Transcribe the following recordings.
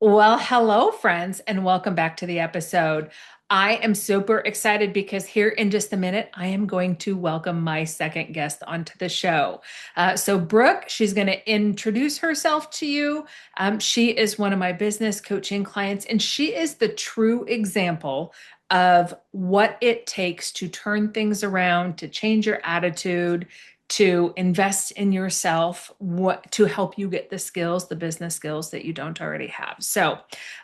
Well, hello, friends, and welcome back to the episode. I am super excited because here in just a minute, I am going to welcome my second guest onto the show. Brooke, she's going to introduce herself to you. She is one of my business coaching clients, and she is the true example of what it takes to turn things around, to change your attitude, to invest in yourself, what to help you get the skills, the business skills that you don't already have.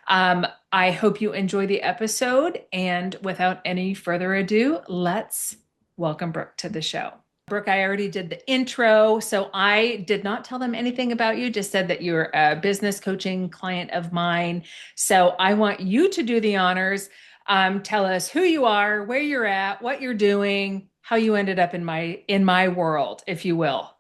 I hope you enjoy the episode. And without any further ado, let's welcome Brooke to the show. Brooke, I already did the intro, so I did not tell them anything about you, just said that you're a business coaching client of mine. So I want you to do the honors. Tell us who you are, where you're at, what you're doing, how you ended up in my world, if you will.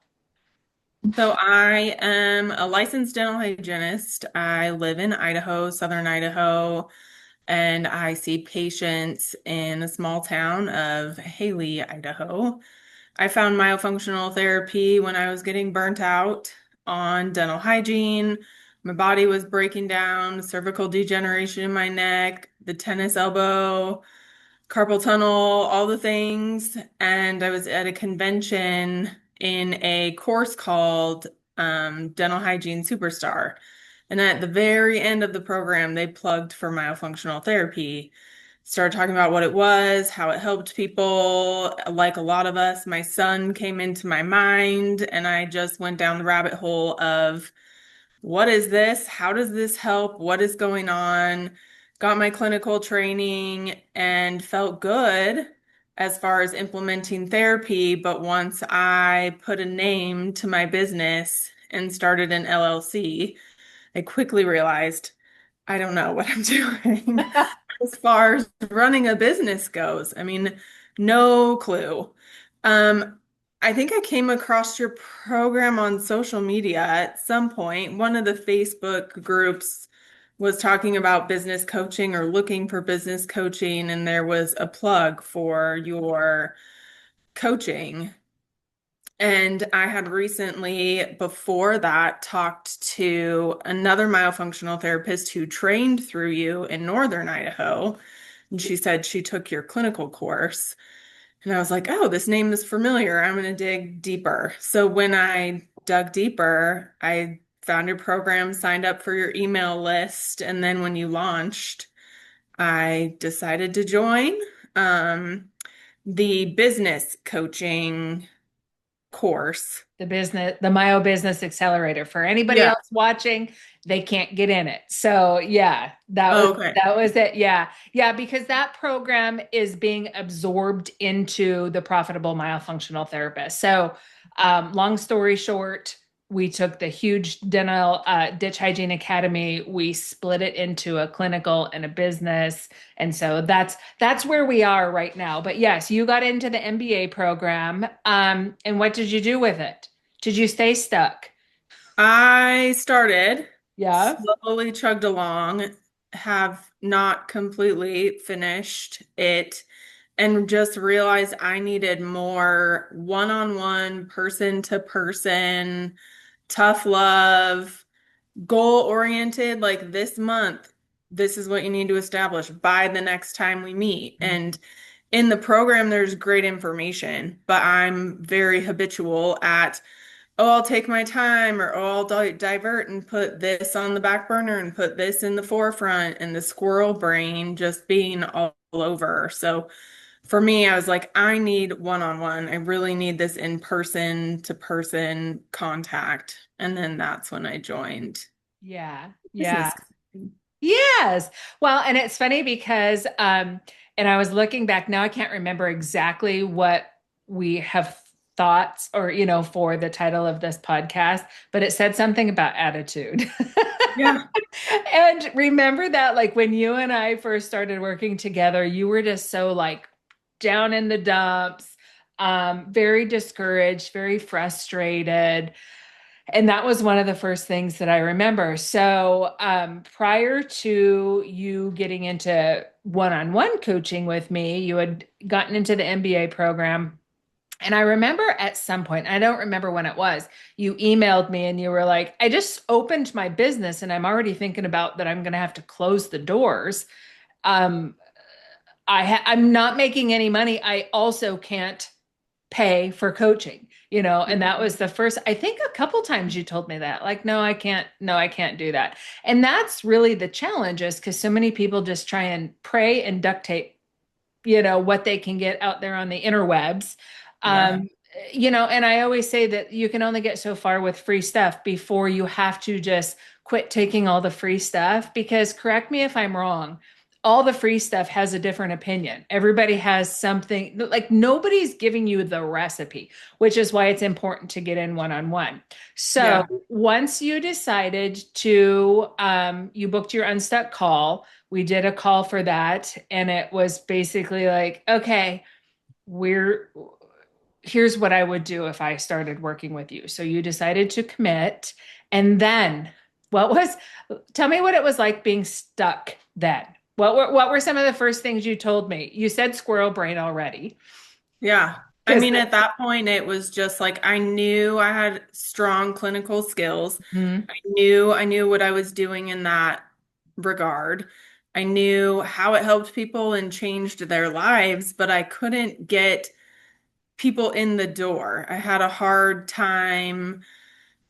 So I am a licensed dental hygienist. I live in Idaho, southern Idaho, and I see patients in a small town of Haley, Idaho. I found myofunctional therapy when I was getting burnt out on dental hygiene. My body was breaking down, cervical degeneration in my neck, the tennis elbow, carpal tunnel, all the things. And I was at a convention in a course called Dental Hygiene Superstar. And at the very end of the program, they plugged for myofunctional therapy, started talking about what it was, how it helped people. Like a lot of us, my son came into my mind, and I just went down the rabbit hole of what is this? How does this help? What is going on? Got my clinical training and felt good as far as implementing therapy. But once I put a name to my business and started an LLC, I quickly realized I don't know what I'm doing as far as running a business goes. I mean, no clue. Um, I think I came across your program on social media at some point. One of the Facebook groups was talking about business coaching or looking for business coaching, and there was a plug for your coaching. And I had recently, before that, talked to another myofunctional therapist who trained through you in Northern Idaho. And she said she took your clinical course. And I was like, oh, this name is familiar. I'm going to dig deeper. So when I dug deeper, I found your program, signed up for your email list. And then when you launched, I decided to join the business coaching course. The Myo Business Accelerator. For anybody Yeah. else watching, they can't get in it. So yeah, that was Okay. that was it. Yeah. Yeah, because that program is being absorbed into the Profitable Myofunctional Therapist. Long story short, we took the huge dental ditch hygiene academy, we split it into a clinical and a business, and so that's where we are right now. But yes, you got into the MBA program, and what did you do with it? Did you stay stuck? I started, Yeah. slowly chugged along, have not completely finished it, and just realized I needed more one-on-one, person-to-person, tough love, goal-oriented, like this month, this is what you need to establish by the next time we meet. And in the program, there's great information, but I'm very habitual at oh, I'll take my time, or oh, I'll divert and put this on the back burner and put this in the forefront, and the squirrel brain just being all over. So for me, I was like, I need one-on-one. I really need this in-person to person contact. And then that's when I joined Yeah. Yeah. business. Yes. Well, and it's funny because and I was looking back now, I can't remember exactly what we have thoughts or for the title of this podcast, but it said something about attitude. Yeah. And remember that, like, when you and I first started working together, you were just so like down in the dumps, very discouraged, very frustrated. And that was one of the first things that I remember. Prior to you getting into one-on-one coaching with me, you had gotten into the MBA program. And I remember at some point, I don't remember when it was, you emailed me and you were like, I just opened my business and I'm already thinking about that I'm going to have to close the doors. Um, I'm not making any money. I also can't pay for coaching, and that was the first, I think a couple times you told me that, like, no, I can't do that. And that's really the challenge is because so many people just try and pray and duct tape what they can get out there on the interwebs. Yeah. um and I always say that you can only get so far with free stuff before you have to just quit taking all the free stuff, because correct me if I'm wrong, all the free stuff has a different opinion. Everybody has something, like nobody's giving you the recipe, which is why it's important to get in one-on-one. So Yeah. once you decided to you booked your unstuck call, we did a call for that, and it was basically like, okay, we're here's what I would do if I started working with you. So you decided to commit, and then what was tell me what it was like being stuck then. What were some of the first things you told me? You said squirrel brain already. Yeah. I Because mean, at that point, it was just like I knew I had strong clinical skills. I knew what I was doing in that regard. I knew how it helped people and changed their lives, but I couldn't get people in the door. I had a hard time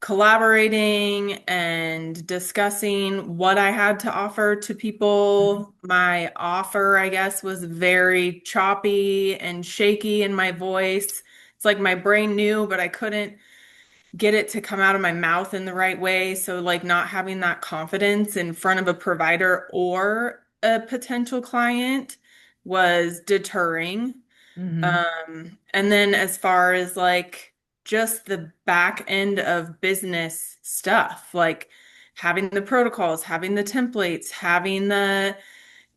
collaborating and discussing what I had to offer to people. My offer, I guess, was very choppy and shaky in my voice. It's like my brain knew, but I couldn't get it to come out of my mouth in the right way. So, like, not having that confidence in front of a provider or a potential client was deterring. mm-hmm. And then as far as like just the back end of business stuff, like having the protocols, having the templates, having the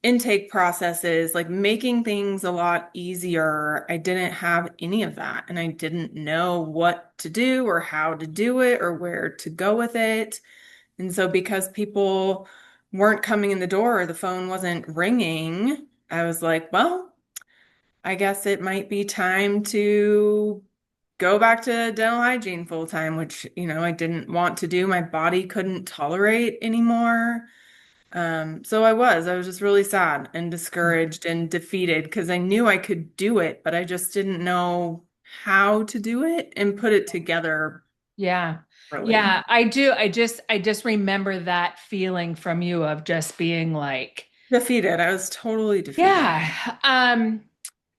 intake processes, like making things a lot easier. I didn't have any of that, and I didn't know what to do or how to do it or where to go with it. And so because people weren't coming in the door or the phone wasn't ringing, I was like, well, I guess it might be time to go back to dental hygiene full time, which, I didn't want to do. My body couldn't tolerate anymore. So I was just really sad and discouraged and defeated because I knew I could do it, but I just didn't know how to do it and put it together Yeah. properly. Yeah, I do. I just remember that feeling from you of just being like, Defeated. I was totally defeated. yeah.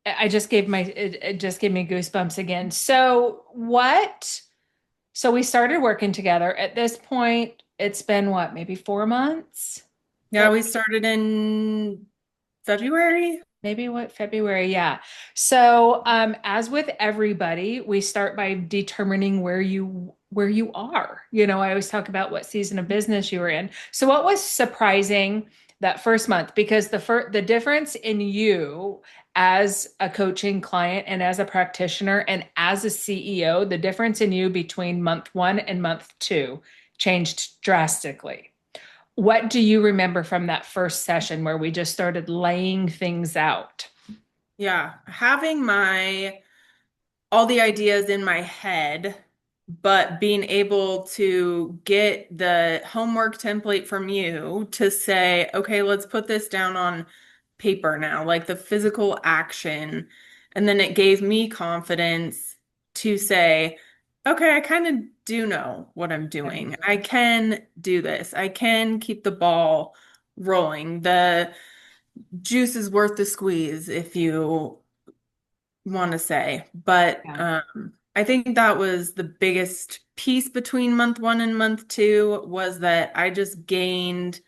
I just it just gave me goosebumps again. So we started working together. At this point, it's been what, maybe 4 months? Yeah, we started in February. Maybe what, February? Yeah. So, as with everybody, we start by determining where you are. I always talk about what season of business you were in. So, what was surprising that first month? Because the difference in you as a coaching client and as a practitioner and as a CEO, the difference in you between month one and month two changed drastically. What do you remember from that first session where we just started laying things out? Yeah, having my all the ideas in my head, but being able to get the homework template from you to say, okay, let's put this down on paper now, like the physical action. And then it gave me confidence to say, okay, I kind of do know what I'm Yeah. doing. I can do this. I can keep the ball rolling. The juice is worth the squeeze, if you want to say. But Yeah. I think that was the biggest piece between month one and month two was that I just gained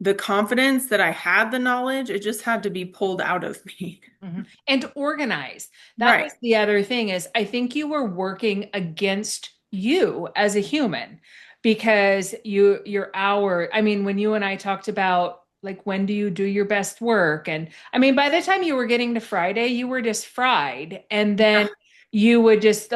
the confidence that I had the knowledge. It just had to be pulled out of me. Mhm. And organized. That Right. was the other thing, is I think you were working against you as a human, because your hour, I mean, when you and I talked about like when do you do your best work, and I mean by the time you were getting to Friday, you were just fried, and then Yeah. you would just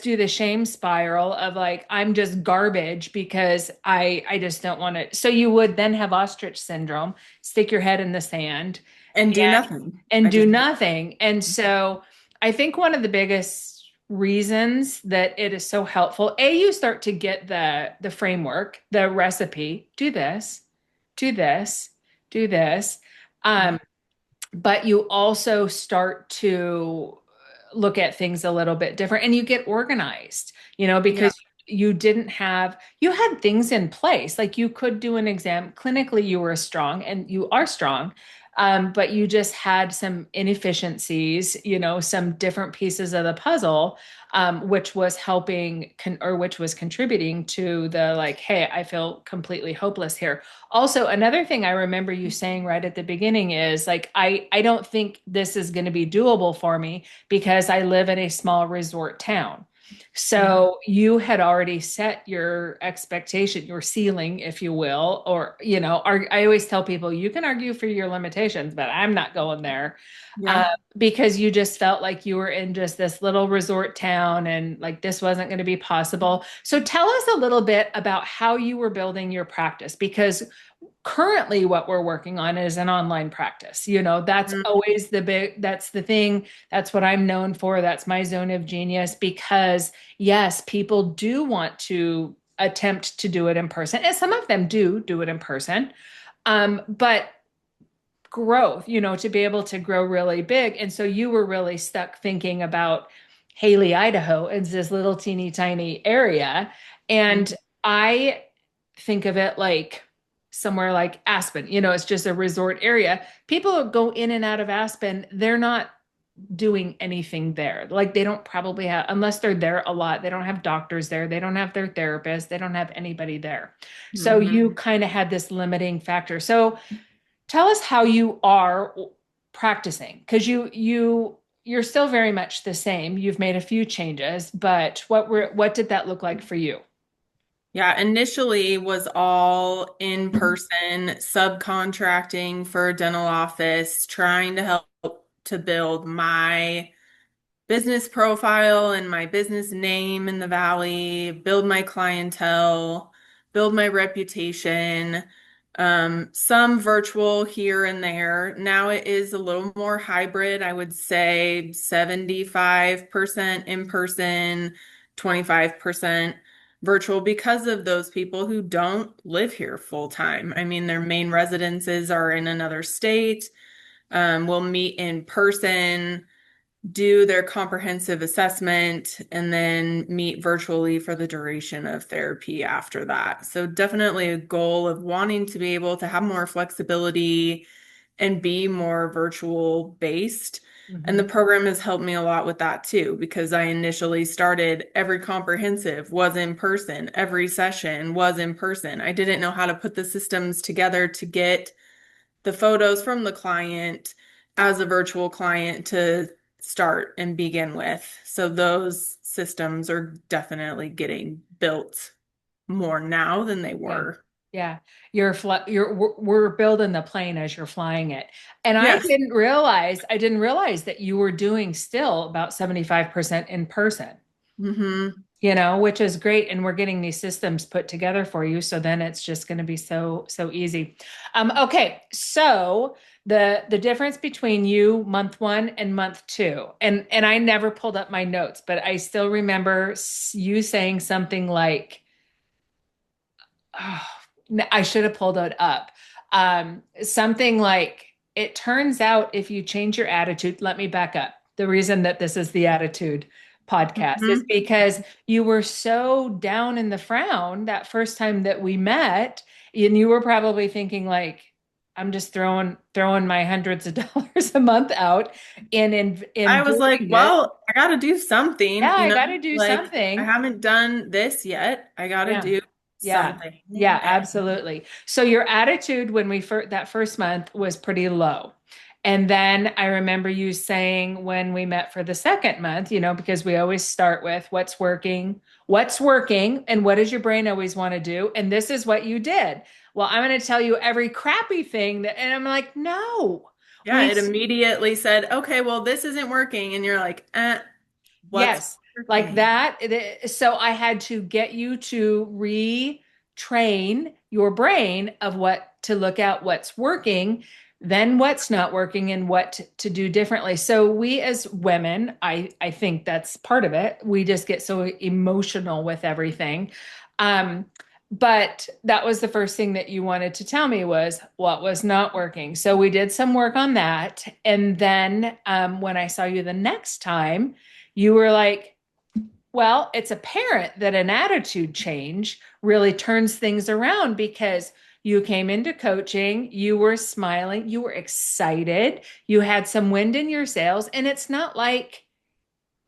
do the shame spiral of like, I'm just garbage because I just don't want to. So you would then have ostrich syndrome, stick your head in the sand And do nothing. and I do just nothing. And so I think one of the biggest reasons that it is so helpful. You start to get the framework, the recipe. Do this, do this, do this. Mhm. Um, but you also start to look at things a little bit different and you get organized, Yeah. because you had things in place. Like you could do an exam. Clinically, you were strong and you are strong. But you just had some inefficiencies, some different pieces of the puzzle, which was which was contributing to the like, hey, I feel completely hopeless here. Also, another thing I remember you saying right at the beginning is like, I don't think this is going to be doable for me because I live in a small resort town. Mhm. So you had already set your expectation, your ceiling, if you will, or, I always tell people you can argue for your limitations, but I'm not going there. Uh, Yeah. because you just felt like you were in just this little resort town and like this wasn't going to be possible. So tell us a little bit about how you were building your practice because currently what we're working on is an online practice. That's Mhm. always that's the thing. That's what I'm known for. That's my zone of genius because yes, people do want to attempt to do it in person. And some of them do it in person. But growth, to be able to grow really big. And so you were really stuck thinking about Haley, Idaho, as this little teeny tiny area. And I think of it like somewhere like Aspen, it's just a resort area. People go in and out of Aspen, they're not doing anything there. Like they don't probably have, unless they're there a lot, they don't have doctors there, they don't have their therapist, they don't have anybody there. So Mhm. you kind of had this limiting factor. So tell us how you are practicing because you're still very much the same. You've made a few changes, but what did that look like for you? Yeah, initially was all in person, subcontracting for a dental office, trying to help to build my business profile and my business name in the valley, build my clientele, build my reputation. Some virtual here and there. Now it is a little more hybrid. I would say 75% in person, 25% virtual because of those people who don't live here full time. I mean, their main residences are in another state. We'll meet in person, do their comprehensive assessment, and then meet virtually for the duration of therapy after that. So, definitely a goal of wanting to be able to have more flexibility and be more virtual based. And the Mhm. program has helped me a lot with that too, because I initially started every comprehensive was in person, every session was in person. I didn't know how to put the systems together to get the photos from the client as a virtual client to start and begin with. So those systems are definitely getting built more now than they Yeah. were. Yeah. We're building the plane as you're flying it. And Yes. I didn't realize that you were doing still about 75% in person. Hmm. Which is great. And we're getting these systems put together for you. So then it's just going to be so easy. Okay. So the difference between you month one and month two, and I never pulled up my notes, but I still remember you saying something like, oh, I should have pulled it up. Something like, it turns out if you change your attitude, let me back up. The reason that this is the attitude podcast is Hmm. because you were so down in the frown that first time that we met, and you were probably thinking like, I'm just throwing my hundreds of dollars a month out in I was like, doing this. well, I got to do Yeah, something, I got to do like I something. haven't done this yet. I got to Yeah. do Yeah. something. Yeah, And absolutely. So your attitude when that first month was pretty low. And then I remember you saying when we met for the second month, because we always start with what's working, and what does your brain always want to do? And this is what you did. Well, I'm going to tell you every crappy thing and I'm like, no, yeah, we it immediately said, okay, well, this isn't working. And you're like, what's Yes, like working? that. So I had to get you to retrain your brain of what to look at, what's working, then what's not working and what to do differently. So we as women, I think that's part of it. We just get so emotional with everything. Um, but that was the first thing that you wanted to tell me was what was not working. So we did some work on that. And then when I saw you the next time, you were like, well, it's apparent that an attitude change really turns things around because you came into coaching, you were smiling, you were excited, you had some wind in your sails, and it's not like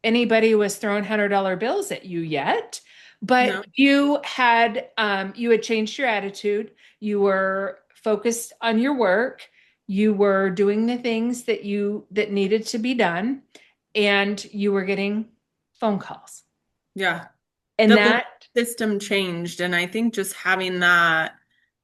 anybody was throwing $100 bills at you yet, but No. you had changed your attitude, you were focused on your work, you were doing the things that needed to be done, and you were getting phone calls. Yeah. And The belief that, system changed. And I think just having that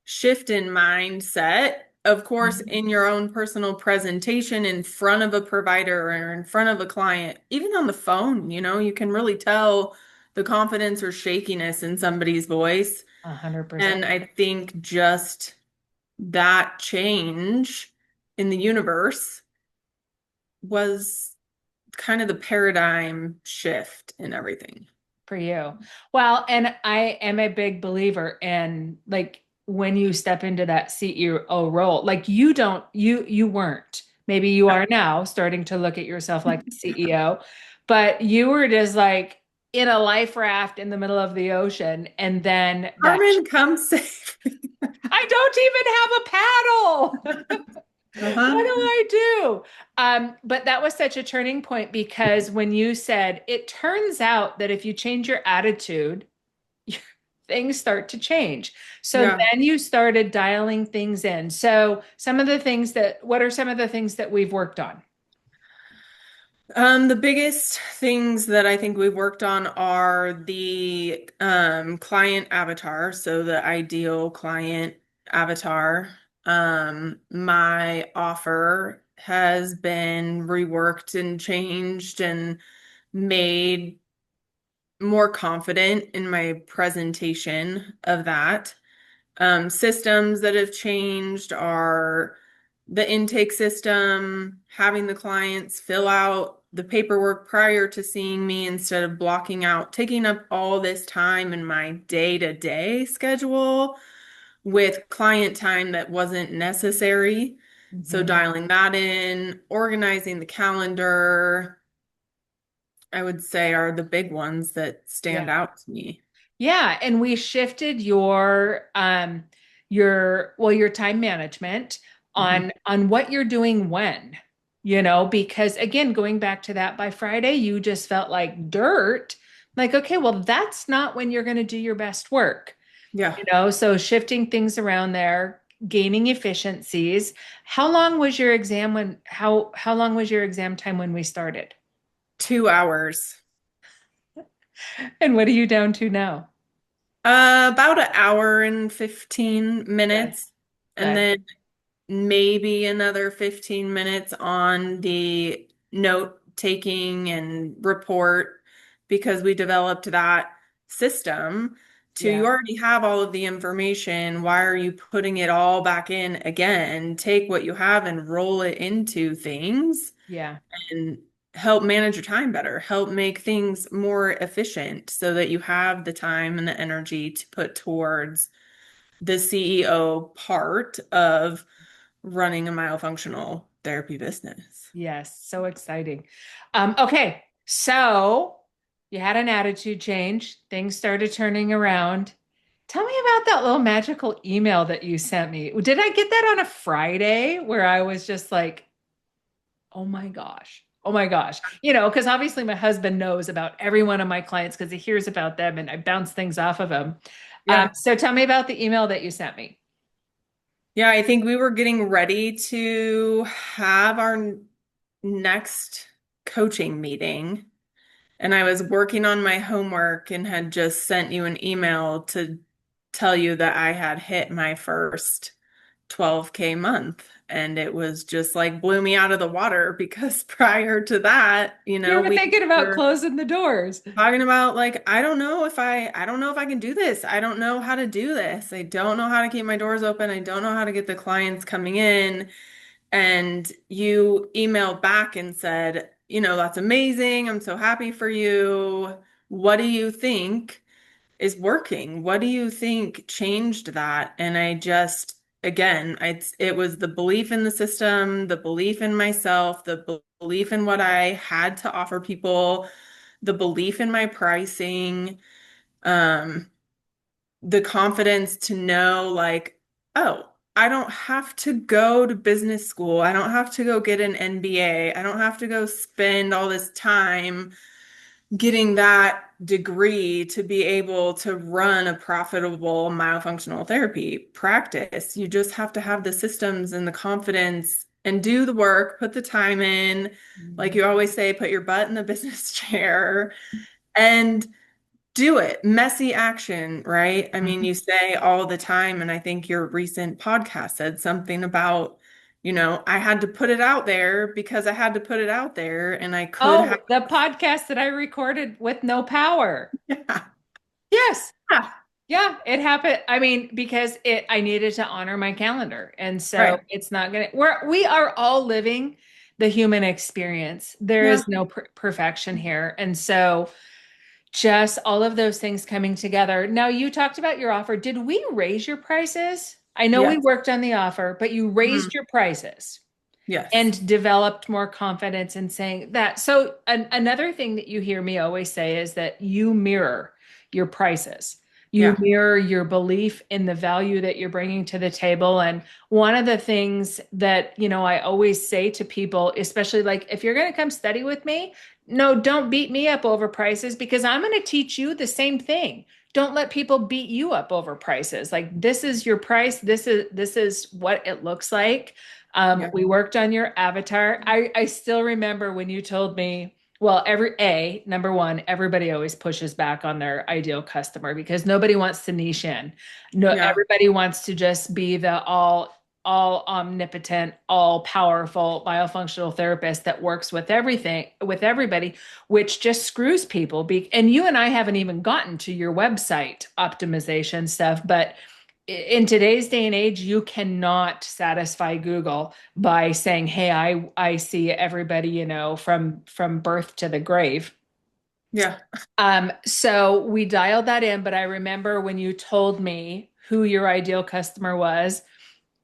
shift in mindset, of course, in your own personal presentation in front of a provider or in front of a client, even on the phone, you can really tell the confidence or shakiness in somebody's voice. 100%. And I think just that change in the universe was kind of the paradigm shift in everything. For you. Well, and I am a big believer in like when you step into that CEO role, like you weren't. Maybe you are now starting to look at yourself like a CEO, but you were just like in a life raft in the middle of the ocean and then that Carmen, come save me. I don't even have a paddle. Uh-huh. What do I do? But that was such a turning point because when you said it turns out that if you change your attitude, things start to change. So Yeah. then you started dialing things in. So what are some of the things that we've worked on? The biggest things that I think we've worked on are the client avatar, so the ideal client avatar. My offer has been reworked and changed and made more confident in my presentation of that. Systems that have changed are the intake system, having the clients fill out the paperwork prior to seeing me instead of blocking out, taking up all this time in my day-to-day schedule with client time that wasn't necessary. So Mhm. dialing that in, organizing the calendar, I would say are the big ones that Yeah. stand out to me. Yeah, and we shifted your time management Mhm. on what you're doing when, because again, going back to that by Friday, you just felt like dirt. Like, okay, well, that's not when you're going to do your best work, Yeah, so shifting things around there, gaining efficiencies. How long was your exam time when we started? 2 hours. And what are you down to now? About an hour and 15 Good. minutes, and Good. then maybe another 15 minutes on the note taking and report because we developed that system to you Yeah. already have all of the information. Why are you putting it all back in again? Take what you have and roll it into things Yeah. and help manage your time better, help make things more efficient so that you have the time and the energy to put towards the CEO part of running a myofunctional therapy business. Yes, so exciting. Okay, so you had an attitude change, things started turning around. Tell me about that little magical email that you sent me. Did I get that on a Friday where I was just like, oh my gosh, oh my gosh? Because obviously my husband knows about every one of my clients because he hears about them and I bounce things off of him. Yeah. So tell me about the email that you sent me. Yeah, I think we were getting ready to have our next coaching meeting. And I was working on my homework and had just sent you an email to tell you that I had hit my first 12K month. And it was just like blew me out of the water because prior to that, You were we thinking about were closing the doors. talking about like, I don't know if I can do this. I don't know how to do this. I don't know how to keep my doors open. I don't know how to get the clients coming in. and you emailed back and said, that's amazing. I'm so happy for you. What do you think is working? What do you think changed that? And I just, again, it was the belief in the system, the belief in myself, the belief in what I had to offer people, the belief in my pricing, um, the confidence to know, like, oh, I don't have to go to business school. I don't have to go get an MBA. I don't have to go spend all this time getting that degree to be able to run a profitable myofunctional therapy practice. You just have to have the systems and the confidence and do the work, put the time in. Like you always say, put your butt in the business chair and do it. Messy action, right? I mean, Mhm. you say all the time, and I think your recent podcast said something about, I had to put it out there because I had to put it out there and I could have. Oh, the podcast that I recorded with no power. Yeah. Yes. Yeah. Yeah, it happened. I mean, because I needed to honor my calendar. And so Right. it's not gonna, we are all living the human experience. There Yeah. is no perfection here. And so just all of those things coming together. Now, you talked about your offer. Did we raise your prices? I know we Yes. worked on the offer, but you Mhm. raised your prices Yes. and developed more confidence in saying that. So, another thing that you hear me always say is that you mirror your prices. You Yeah. mirror your belief in the value that you're bringing to the table. And one of the things that, I always say to people, especially like if you're going to come study with me, no, don't beat me up over prices because I'm going to teach you the same thing. Don't let people beat you up over prices. Like this is your price. This is what it looks like. Yeah. We worked on your avatar. I still remember when you told me, well, number one, everybody always pushes back on their ideal customer because nobody wants to niche in. No, Yeah. everybody wants to just be the all omnipotent, all powerful biofunctional therapist that works with everything, with everybody, which just screws people. And you and I haven't even gotten to your website optimization stuff, but in today's day and age, you cannot satisfy Google by saying, "Hey, I see everybody, from birth to the grave." Yeah. So we dialed that in, but I remember when you told me who your ideal customer was,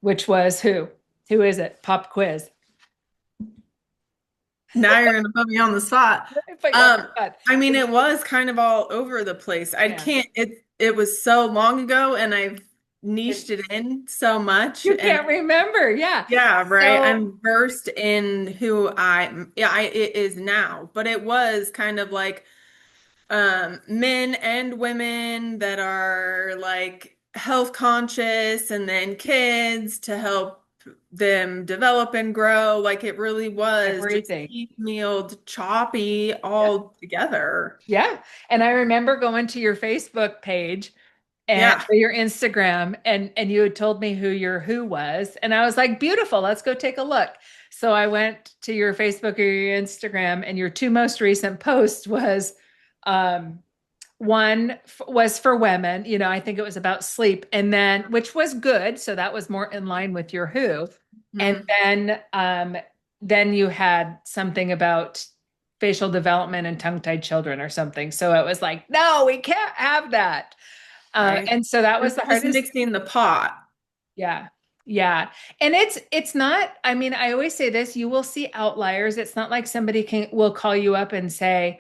which was who? Who is it? Pop quiz. Now you're gonna put me on the spot. But you on the Um, spot. I mean, it was kind of all over the place. I Yeah. can't, it was so long ago and I've niched it in so much. You And can't remember. Yeah. yeah, right. So I'm versed in who it is now, but it was kind of like men and women that are like health conscious and then kids to help them develop and grow. Like it really was just everything. piecemealed, choppy Yeah. all together. Yeah. And I remember going to your Facebook page and Yeah. or your Instagram and you had told me who your who was. And I was like, beautiful, let's go take a look. So I went to your Facebook or your Instagram, and your two most recent posts was um one was for women, I think it was about sleep, and then which was good. So that was more in line with your who. And Mhm. then you had something about facial development and tongue-tied children or something. So it was like, no, we can't have that. Right. And so that was It's the just hardest. mixing the pot. Yeah. Yeah. And it's not, I mean, I always say this, you will see outliers. It's not like somebody will call you up and say,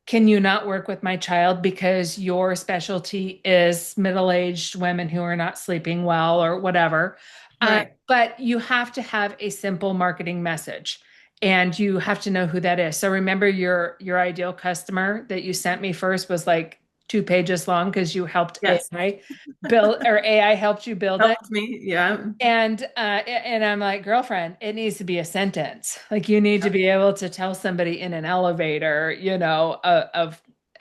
"Can you not work with my child because your specialty is middle-aged women who are not sleeping well," or whatever. Right. But you have to have a simple marketing message, and you have to know who that is. So remember, your ideal customer that you sent me first was like 2 pages long because you helped Yes. AI build, or AI helped you build it. Helped me. Yeah. And I'm like, girlfriend, it needs to be a sentence. Like you need to be able to tell somebody in an elevator,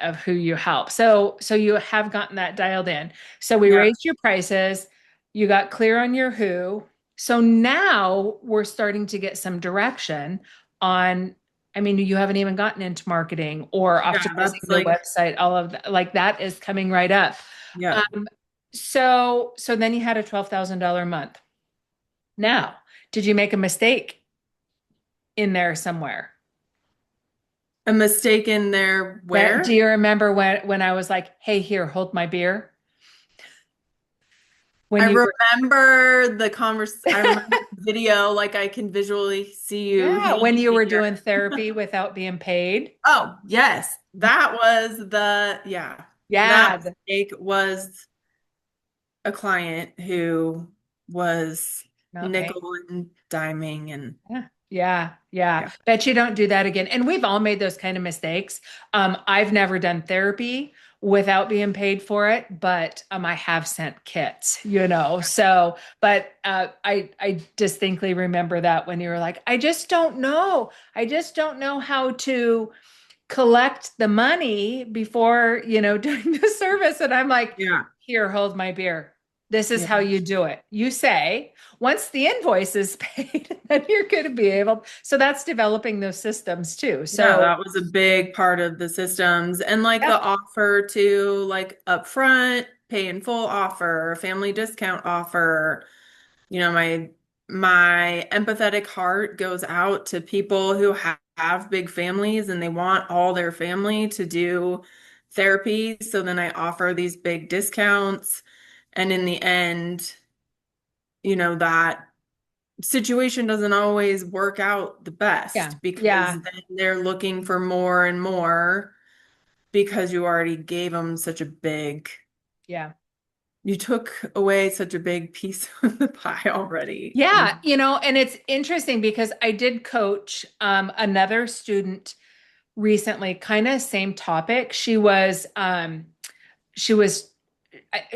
of who you help. So you have gotten that dialed in. So we Yeah. raised your prices, you got clear on your who. So now we're starting to get some direction on, I mean, you haven't even gotten into marketing or Yeah. optimizing That's the like, website, all of that, like that is coming right up. yeah. Um, so then you had a $12,000 month. Now, did you make a mistake in there somewhere? A mistake in there Do where? you remember when I was like, "Hey, here, hold my beer"? When I you were, remember I remember the video, like I can visually see you yeah, when handing you me were your. doing therapy without being paid. Oh, yes. That Yeah, mistake was a client who was not paying. nickel and diming and Yeah, yeah, yeah. yeah. Bet you don't do that again. And we've all made those kind of mistakes. I've never done therapy without being paid for it, but I have sent kits, So, but I distinctly remember that when you were like, I just don't know. I just don't know how to collect the money before, doing the service. And I'm like, Yeah. here, hold my beer. This is Yeah. how you do it. You say, once the invoice is paid, then you're going to be able. So that's developing those systems too. Yeah, So, that was a big part of the systems and like yeah, the offer to like upfront, pay in full offer, family discount offer. You know, my empathetic heart goes out to people who have big families and they want all their family to do therapy. So then I offer these big discounts. And in the end, that situation doesn't always work out the yeah, best because yeah, then they're looking for more and more because you already gave them yeah. you took away such a big piece of the pie already. Yeah, and it's interesting because I did coach another student recently, kind of same topic. She was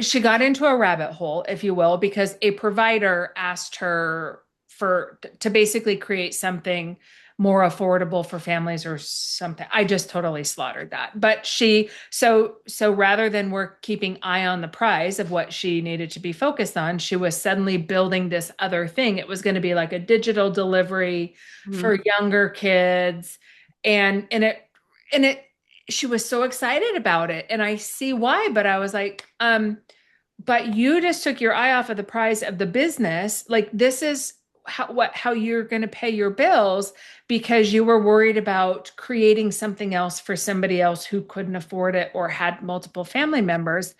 she got into a rabbit hole, if you will, because a provider asked her for to basically create something more affordable for families or something. I just totally slaughtered that. But so rather than work keeping eye on the prize of what she needed to be focused on, she was suddenly building this other thing. It was going to be like a digital delivery for Mhm. younger kids. And it she was so excited about it, and I see why, but I was like, but you just took your eye off of the prize of the business. Like, this is how you're going to pay your bills because you were worried about creating something else for somebody else who couldn't afford it or had multiple family members.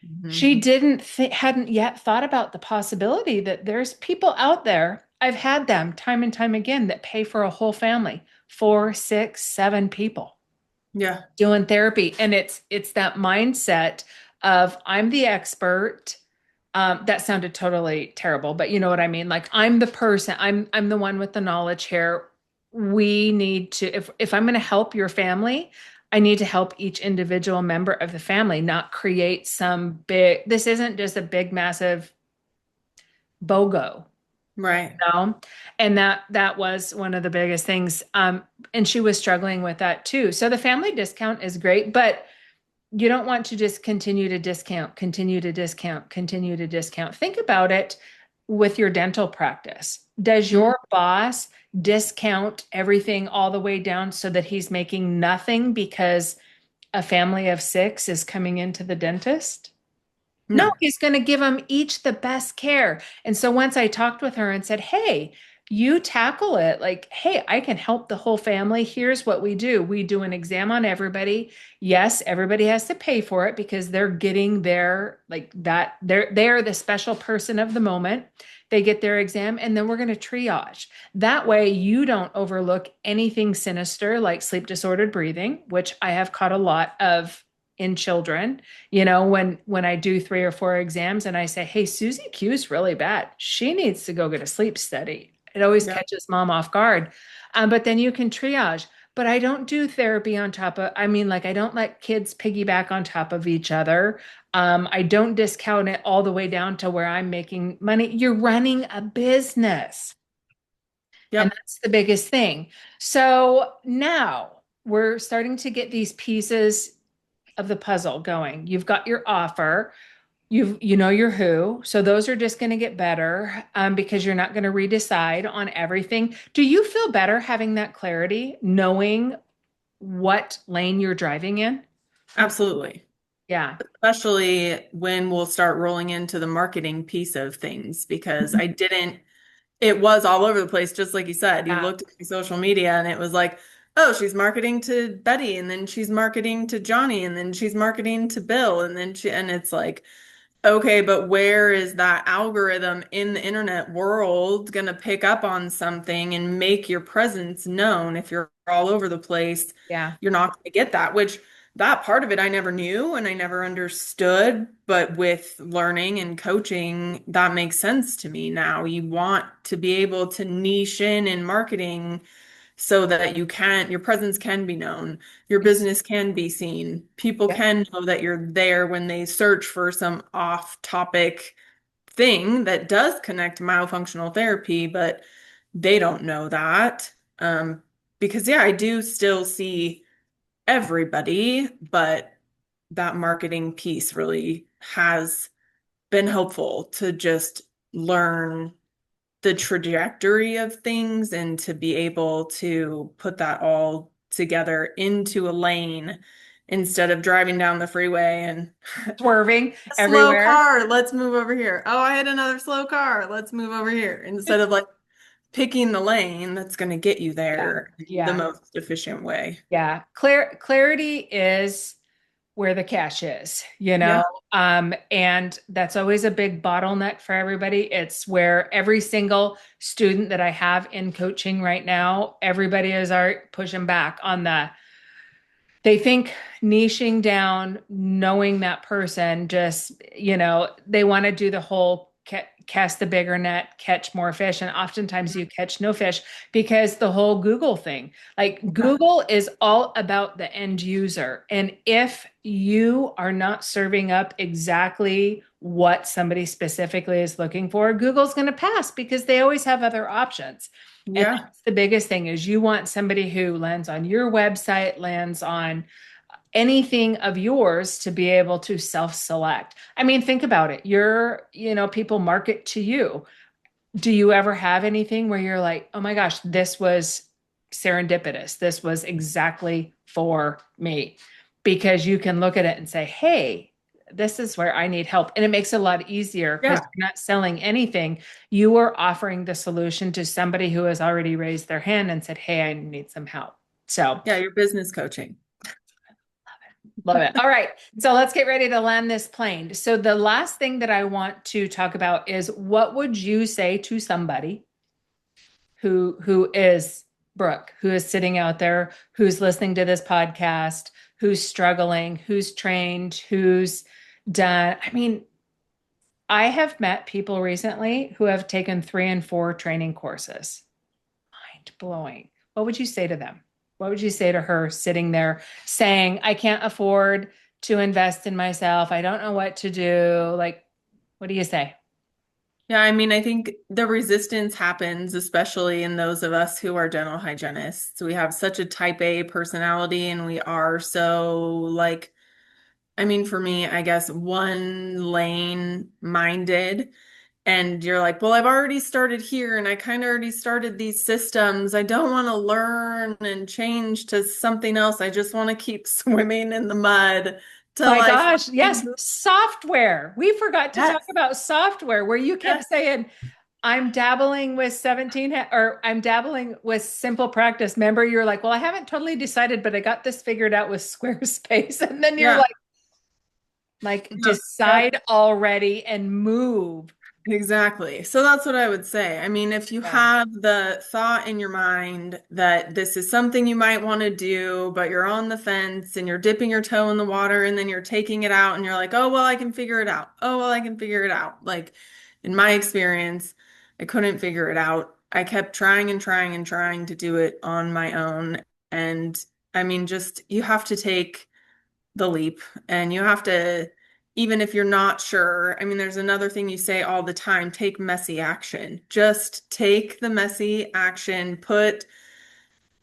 Mhm. She hadn't yet thought about the possibility that there's people out there. I've had them time and time again that pay for a whole family, 4, 6, 7 people Yeah. doing therapy. And it's that mindset of I'm the expert. That sounded totally terrible, but you know what I mean? Like, I'm the person, I'm the one with the knowledge here. We need to, if I'm going to help your family, I need to help each individual member of the family, not create some big, this isn't just a big, massive BOGO, Right. you know? And that was one of the biggest things. And she was struggling with that too. So the family discount is great, but you don't want to just continue to discount, continue to discount, continue to discount. Think about it with your dental practice. Does Mhm. your boss discount everything all the way down so that he's making nothing because a family of 6 is coming into the dentist? No, No. he's going to give them each the best care. And so once I talked with her and said, hey, you tackle it like, hey, I can help the whole family. Here's what we do. We do an exam on everybody. Yes, everybody has to pay for it because they're getting their like that. They're the special person of the moment. They get their exam and then we're going to triage. That way you don't overlook anything sinister like sleep disordered breathing, which I have caught a lot of in children. When I do 3 or 4 exams and I say, hey, Susie Q's really bad, she needs to go get a sleep study. It always Yeah. catches mom off guard. But then you can triage. But I don't do therapy on top of, I mean, like, I don't let kids piggyback on top of each other. I don't discount it all the way down to where I'm making money. You're running a business. And Yep. that's the biggest thing. So now we're starting to get these pieces of the puzzle going. You've got your offer, you know your who. So those are just going to get better because you're not going to redecide on everything. Do you feel better having that clarity, knowing what lane you're driving in? Absolutely. Yeah. Especially when we'll start rolling into the marketing piece of things because I didn't. It was all over the place, just like you said. You Yeah. looked at social media and it was like, oh, she's marketing to Betty, and then she's marketing to Johnny, and then she's marketing to Bill, and it's like, okay, but where is that algorithm in the internet world gonna pick up on something and make your presence known? If you're all over the place, Yeah. you're not gonna get that, which that part of it I never knew and I never understood. But with learning and coaching, that makes sense to me now. You want to be able to niche in marketing so that your presence can be known, your Yes. business can be seen. People Yep. can know that you're there when they search for some off-topic thing that does connect to myofunctional therapy, but they don't know that. Because yeah, I do still see everybody, but that marketing piece really has been helpful to just learn the trajectory of things and to be able to put that all together into a lane instead of driving down the freeway and Swerving a slow everywhere. car, let's move over here. Oh, I had another slow car, let's move over here. Instead of like picking the lane that's going to get you Yeah. there the Yeah. most efficient way. Yeah. Clarity is where the cash is, Yeah. and that's always a big bottleneck for everybody. It's where every single student that I have in coaching right now, everybody is pushing back on they think niching down, knowing that person, just, they want to do the whole cast the bigger net, catch more fish. And oftentimes you catch no fish because the whole Google thing, like Yeah. Google is all about the end user. And if you are not serving up exactly what somebody specifically is looking for, Google's going to pass because they always have other options. And Yeah. that's the biggest thing is you want somebody who lands on your website, lands on anything of yours to be able to self-select. I mean, think about it. People market to you. Do you ever have anything where you're like, oh my gosh, this was serendipitous. This was exactly for me. Because you can look at it and say, hey, this is where I need help. And it makes it a lot easier because Yeah. you're not selling anything. You are offering the solution to somebody who has already raised their hand and said, hey, I need some help. So Yeah, your business coaching. love it. All right. So let's get ready to land this plane. So the last thing that I want to talk about is what would you say to somebody who is Brooke, who is sitting out there, who's listening to this podcast, who's struggling, who's trained, who's done. I mean, I have met people recently who have taken 3 and 4 training courses. Mind blowing. What would you say to them? What would you say to her sitting there saying, I can't afford to invest in myself. I don't know what to do. Like, what do you say? Yeah, I mean, I think the resistance happens, especially in those of us who are dental hygienists. We have such a type A personality and we are so like, I mean, for me, I guess one lane minded. And you're like, well, I've already started here and I kind of already started these systems. I don't want to learn and change to something else. I just want to keep swimming in the mud till My I gosh, yes, find. software. We forgot to talk Yes, about software where you kept yes, saying, I'm dabbling with 17 or I'm dabbling with Simple Practice. Remember, you're like, well, I haven't totally decided, but I got this figured out with Squarespace. And then you're yeah. like, No, decide already and move. exactly. So that's what I would say. I mean, if you Yeah. have the thought in your mind that this is something you might want to do, but you're on the fence and you're dipping your toe in the water and then you're taking it out and you're like, oh, well, I can figure it out. Oh, well, I can figure it out. Like in my experience, I couldn't figure it out. I kept trying and trying and trying to do it on my own. And I mean, just you have to take the leap and you have to, even if you're not sure, I mean, there's another thing you say all the time, take messy action. Just take the messy action, put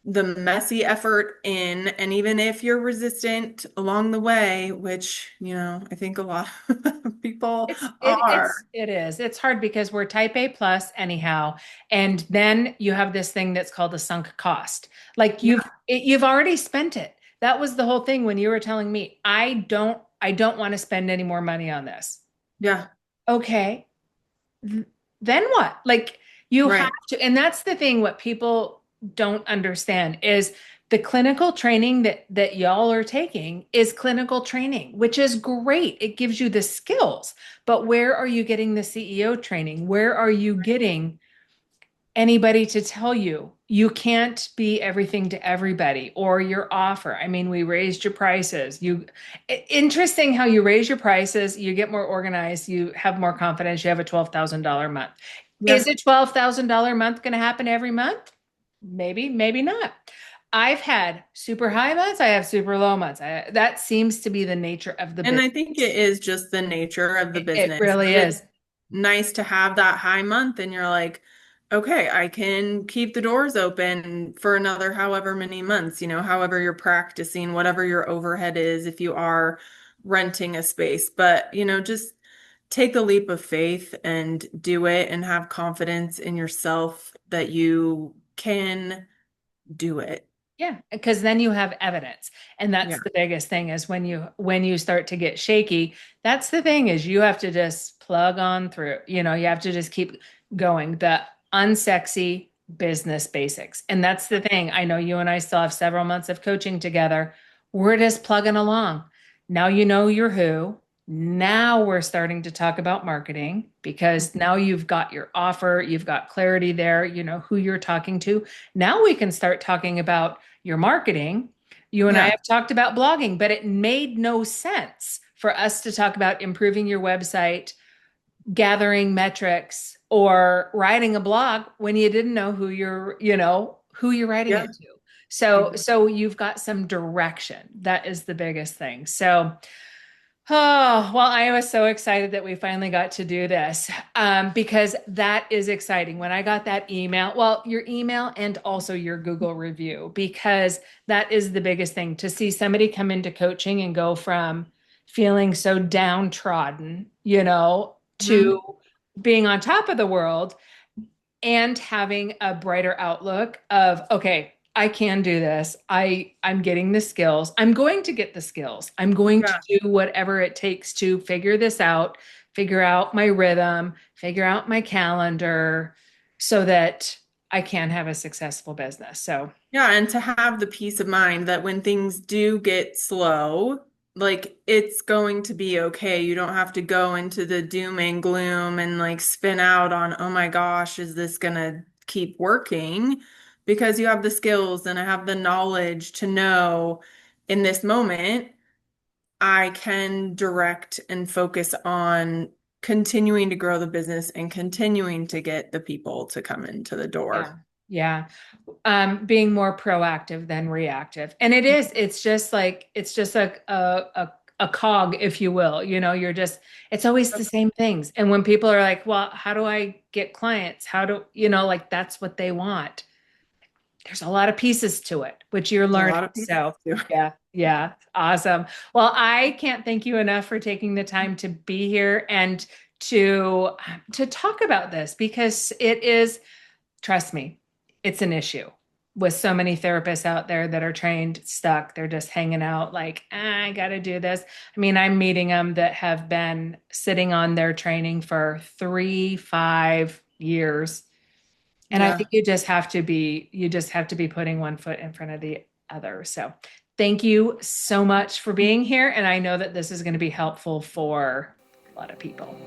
the messy effort in, and even if you're resistant along the way, which, I think a lot of people are. It is. It's hard because we're type A plus anyhow. And then you have this thing that's called a sunk cost. Like Yeah, you've already spent it. That was the whole thing when you were telling me, I don't want to spend any more money on this. yeah, Okay. Then what? Like You have Right. to, and that's the thing, what people don't understand is the clinical training that y'all are taking is clinical training, which is great. It gives you the skills. But where are you getting the CEO training? Where are you getting anybody to tell you you can't be everything to everybody or your offer? I mean, we raised your prices. Interesting how you raise your prices, you get more organized, you have more confidence, you have a $12,000 month. Is Yeah. a $12,000 month going to happen every month? Maybe, maybe not. I've had super high months, I have super low months. That seems to be the nature of the And business. I think it is just the nature of the It business. really It's is. nice to have that high month and you're like, okay, I can keep the doors open for another however many months, however you're practicing, whatever your overhead is if you are renting a space. But, just take the leap of faith and do it and have confidence in yourself that you can do it. Yeah, because then you have evidence. And that's Yeah. the biggest thing is when you start to get shaky, that's the thing is you have to just plug on through. You have to just keep going. The unsexy business basics. And that's the thing. I know you and I still have several months of coaching together. We're just plugging along. Now you know your who. Now we're starting to talk about marketing because now you've got your offer, you've got clarity there, you know who you're talking to. Now we can start talking about your marketing. You and I Yeah. have talked about blogging, but it made no sense for us to talk about improving your website, gathering metrics, or writing a blog when you didn't know who you're writing Yeah. it to. So Mhm. so you've got some direction. That is the biggest thing. So oh, well, I was so excited that we finally got to do this because that is exciting. When I got that email, well, your email and also your Google review, because that is the biggest thing to see somebody come into coaching and go from feeling so downtrodden, to Mhm. being on top of the world and having a brighter outlook of, okay, I can do this. I'm getting the skills. I'm going to get the skills. I'm going to Yeah. do whatever it takes to figure this out, figure out my rhythm, figure out my calendar so that I can have a successful business. So, Yeah, and to have the peace of mind that when things do get slow, like it's going to be okay. You don't have to go into the doom and gloom and like spin out on, oh my gosh, is this gonna keep working? Because you have the skills and I have the knowledge to know in this moment, I can direct and focus on continuing to grow the business and continuing to get the people to come into the yeah. door. Yeah. Being more proactive than reactive. And it's just like a cog, if you will. It's always the same things. And when people are like, well, how do I get clients? Like that's what they want. There's a lot of pieces to it, which you're There's a learning. lot of pieces So too. yeah, yeah, awesome. Well, I can't thank you enough for taking the time to be here and to talk about this because it is, trust me, it's an issue with so many therapists out there that are trained, stuck. They're just hanging out like, I got to do this. I mean, I'm meeting them that have been sitting on their training for 3, 5 years. And I think Yeah. you just have to be putting one foot in front of the other. So thank you so much for being here. And I know that this is going to be helpful for a lot of people.